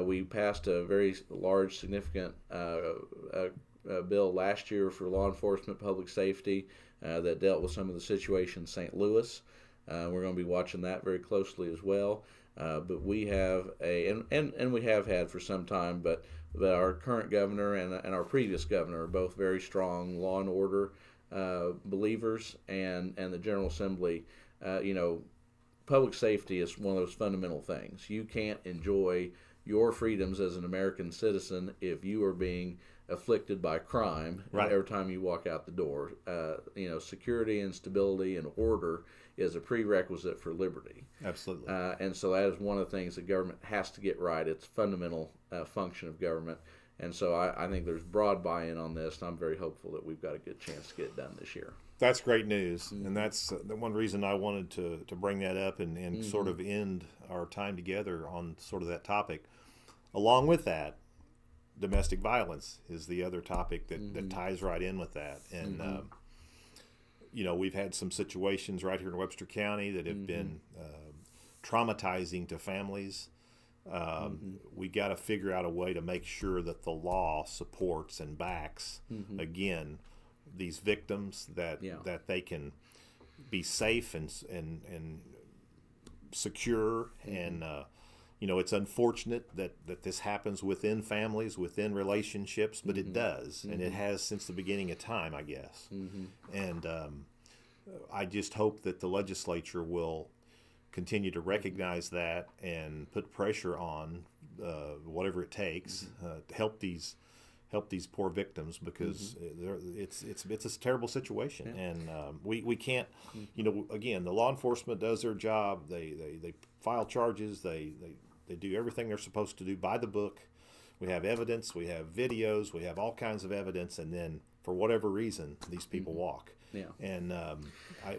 We passed a very large, significant bill last year for law enforcement, public safety, that dealt with some of the situation in St. Louis. We're going to be watching that very closely as well. But we have and we have had for some time, but our current governor and our previous governor are both very strong law and order believers, and the General Assembly, public safety is one of those fundamental things. You can't enjoy your freedoms as an American citizen if you are being afflicted by crime every time you walk out the door. Security and stability and order is a prerequisite for liberty. Absolutely. And so that is one of the things the government has to get right. It's a fundamental function of government. And so I think there's broad buy-in on this, and I'm very hopeful that we've got a good chance to get it done this year. That's great news, and that's the one reason I wanted to bring that up and sort of end our time together on sort of that topic. Along with that, domestic violence is the other topic that ties right in with that. And, we've had some situations right here in Webster County that have been traumatizing to families. We got to figure out a way to make sure that the law supports and backs, again, these victims, that they can be safe and secure. And it's unfortunate that this happens within families, within relationships, but it does, and it has since the beginning of time, I guess. And I just hope that the legislature will continue to recognize that and put pressure on whatever it takes to help these poor victims, because it's a terrible situation. And we can't, again, the law enforcement does their job. They file charges. They do everything they're supposed to do by the book. We have evidence. We have videos. We have all kinds of evidence. And then for whatever reason, these people walk. Yeah. And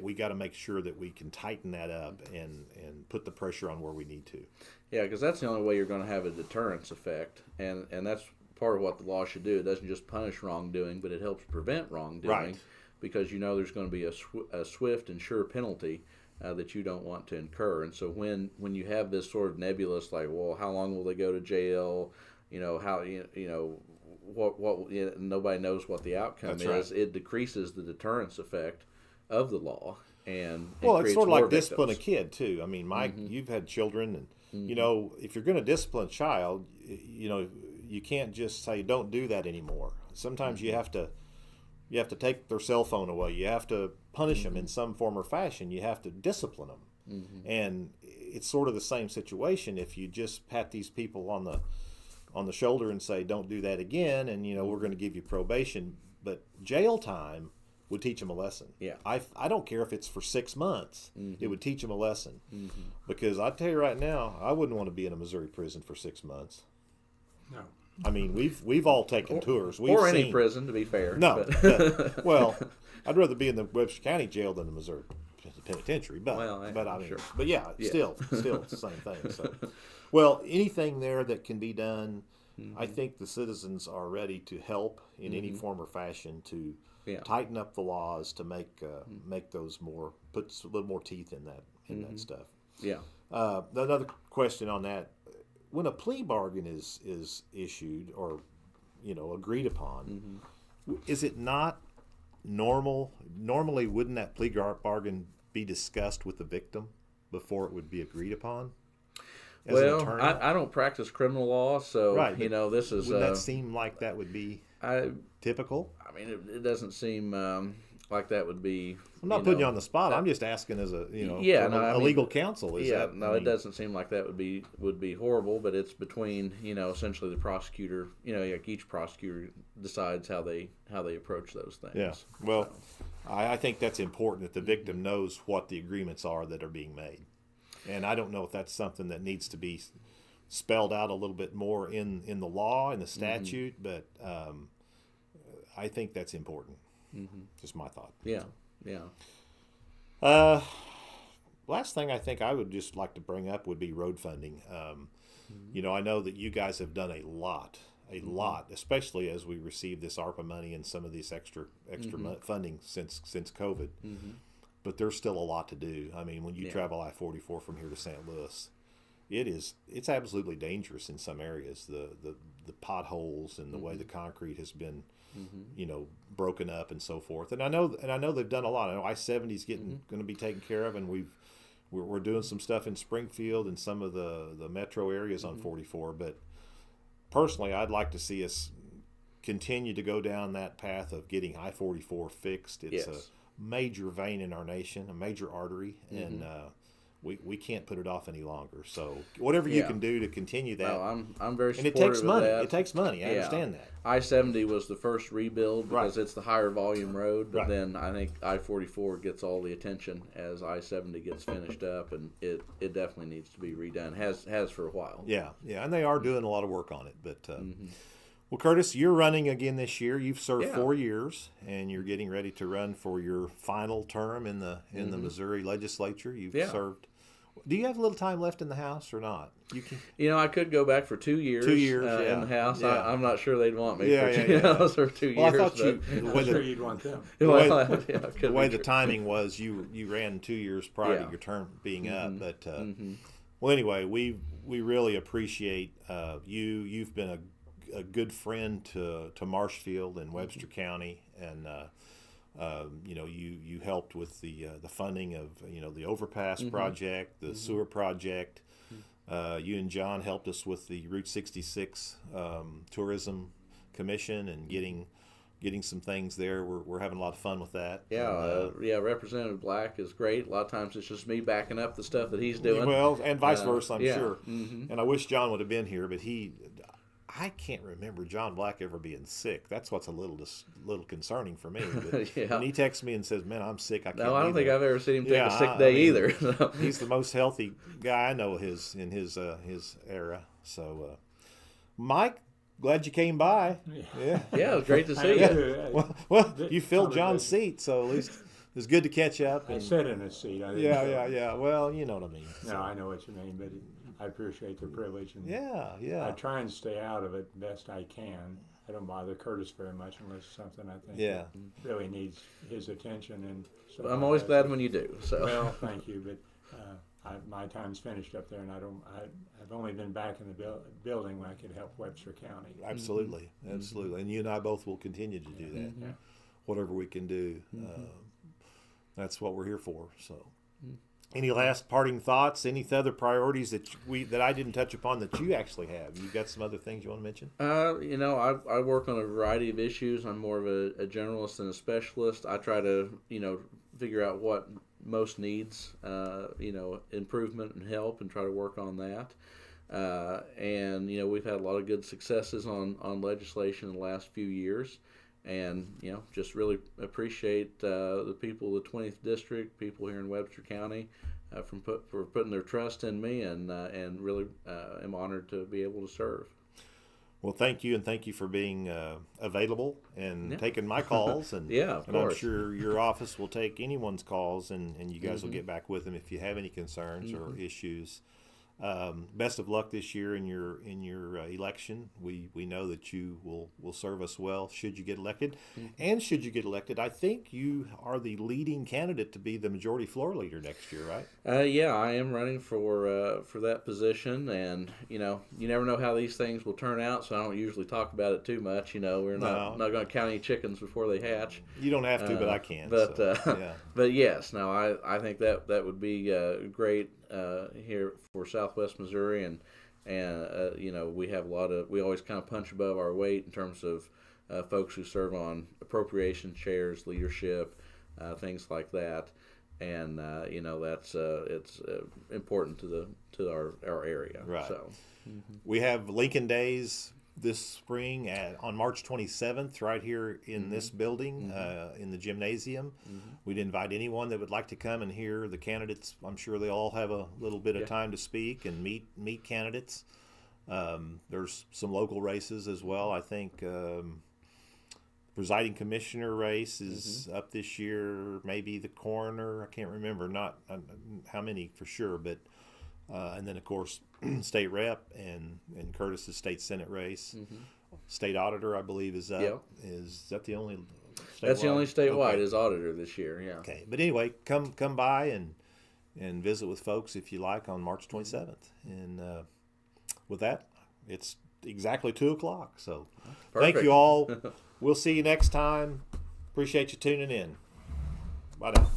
we got to make sure that we can tighten that up and put the pressure on where we need to. Yeah, because that's the only way you're going to have a deterrence effect. And that's part of what the law should do. It doesn't just punish wrongdoing, but it helps prevent wrongdoing. Right. Because there's going to be a swift and sure penalty that you don't want to incur. And so when you have this sort of nebulous, like, well, how long will they go to jail? Nobody knows what the outcome is. It decreases the deterrence effect of the law, and it's sort of like discipline a kid too. I mean, Mike, you've had children, and if you're going to discipline a child, you can't just say don't do that anymore. Sometimes you have to take their cell phone away. You have to punish them in some form or fashion. You have to discipline them, and it's sort of the same situation. If you just pat these people on the shoulder and say don't do that again, and we're going to give you probation, but jail time would teach them a lesson. Yeah. I don't care if it's for 6 months. Mm-hmm. It would teach them a lesson. Mm-hmm. Because I tell you right now, I wouldn't want to be in a Missouri prison for 6 months. No. I mean, we've all taken tours. We've or any seen, prison, to be fair. No. But, well, I'd rather be in the Webster County jail than the Missouri penitentiary. But I mean, sure. but yeah, still it's the same thing. So, well, anything there that can be done, I think the citizens are ready to help in any form or fashion to tighten up the laws to make those put a little more teeth in that stuff. Yeah. Another question on that: when a plea bargain is issued or agreed upon, is it not normally wouldn't that plea bargain be discussed with the victim before it would be agreed upon? Well, I don't practice criminal law, so this is. Would that seem like that would be typical? I mean, it doesn't seem like that would be. I'm not putting you on the spot. I'm just asking as a legal counsel. It doesn't seem like that would be horrible, but it's between essentially the prosecutor. Like each prosecutor decides how they approach those things. Yeah. Well, I think that's important that the victim knows what the agreements are that are being made. And I don't know if that's something that needs to be spelled out a little bit more in the law, in the statute, but I think that's important. Just my thought. Yeah, yeah. Last thing I think I would just like to bring up would be road funding. I know that you guys have done a lot, especially as we receive this ARPA money and some of this extra funding since COVID. But there's still a lot to do. I mean, when you travel I-44 from here to St. Louis, it's absolutely dangerous in some areas. The potholes and the way the concrete has been, broken up and so forth. And I know they've done a lot. I know I-70 is going to be taken care of, and we're doing some stuff in Springfield and some of the metro areas on 44. But personally, I'd like to see us continue to go down that path of getting I-44 fixed. It's a major vein in our nation, a major artery, and we can't put it off any longer. So whatever you can do to continue that. Well, I'm very supportive and it takes money. of that. It takes money. I understand that. I-70 was the first rebuild because it's the higher volume road, but then I think I-44 gets all the attention as I-70 gets finished up, and it definitely needs to be redone. Has for a while. Yeah, and they are doing a lot of work on it, but. Well, Curtis, you're running again this year. You've served 4 years, and you're getting ready to run for your final term in the Missouri legislature. You've served. Do you have a little time left in the House or not? I could go back for 2 years. 2 years in the House. Yeah. I'm not sure they'd want me for 2 well, years. I thought I'm sure you'd want them. The way the timing was, you ran 2 years prior to your term being up. But well, anyway, we really appreciate you. You've been a good friend to Marshfield and Webster County, and you helped with the funding of the overpass project, the sewer project. You and John helped us with the Route 66 Tourism Commission and getting some things there. We're having a lot of fun with that. Representative Black is great. A lot of times it's just me backing up the stuff that he's doing. Well, and vice versa, I'm sure. And I wish John would have been here, but I can't remember John Black ever being sick. That's what's a little concerning for me. But when he texts me and says, "Man, I'm sick," I can't. No, I don't think I've ever seen him take a sick day either. He's the most healthy guy I know in his era. So, Mike, glad you came by. Yeah, it was great to see you. Well, you filled John's seat, so at least it was good to catch up. I sat in his seat. Yeah. Well, you know what I mean. No, I know what you mean, but I appreciate the privilege. And I try and stay out of it best I can. I don't bother Curtis very much unless it's something I think really needs his attention. And so I'm always glad when you do. So well, thank you, but my time's finished up there, and I've only been back in the building when I could help Webster County. Absolutely, and you and I both will continue to do that. Whatever we can do, that's what we're here for. So. Any last parting thoughts? Any other priorities that I didn't touch upon that you actually have? You got some other things you want to mention? I work on a variety of issues. I'm more of a generalist than a specialist. I try to figure out what most needs improvement and help, and try to work on that. And we've had a lot of good successes on legislation in the last few years. And just really appreciate the people of the 20th District, people here in Webster County, for putting their trust in me, and really am honored to be able to serve. Well, thank you, and thank you for being available and taking my calls. And yeah, of course. I'm sure your office will take anyone's calls, and you guys will get back with them if you have any concerns or issues. Best of luck this year in your election. We know that you will serve us well should you get elected. And should you get elected, I think you are the leading candidate to be the majority floor leader next year, right? Yeah, I am running for that position, and you never know how these things will turn out, so I don't usually talk about it too much. We're not going to count any chickens before they hatch. You don't have to, but I can. But yes, no, I think that would be great here for Southwest Missouri, and we have we always kind of punch above our weight in terms of folks who serve on appropriation chairs, leadership, things like that, and that's it's important to our area. Right. So we have Lincoln Days this spring on March 27th right here in this building, in the gymnasium. We'd invite anyone that would like to come and hear the candidates. I'm sure they all have a little bit of time to speak and meet candidates. There's some local races as well. I think presiding commissioner race is up this year, maybe the coroner. I can't remember, not how many for sure, but and then of course state rep and Curtis's state senate race. State auditor, I believe, is up. Yep. Is that the only statewide? That's the only statewide is auditor this year. Yeah. Okay, but anyway, come by and visit with folks if you like on March 27th. And with that, it's exactly 2:00. So Perfect. Thank you all. We'll see you next time. Appreciate you tuning in. Bye now.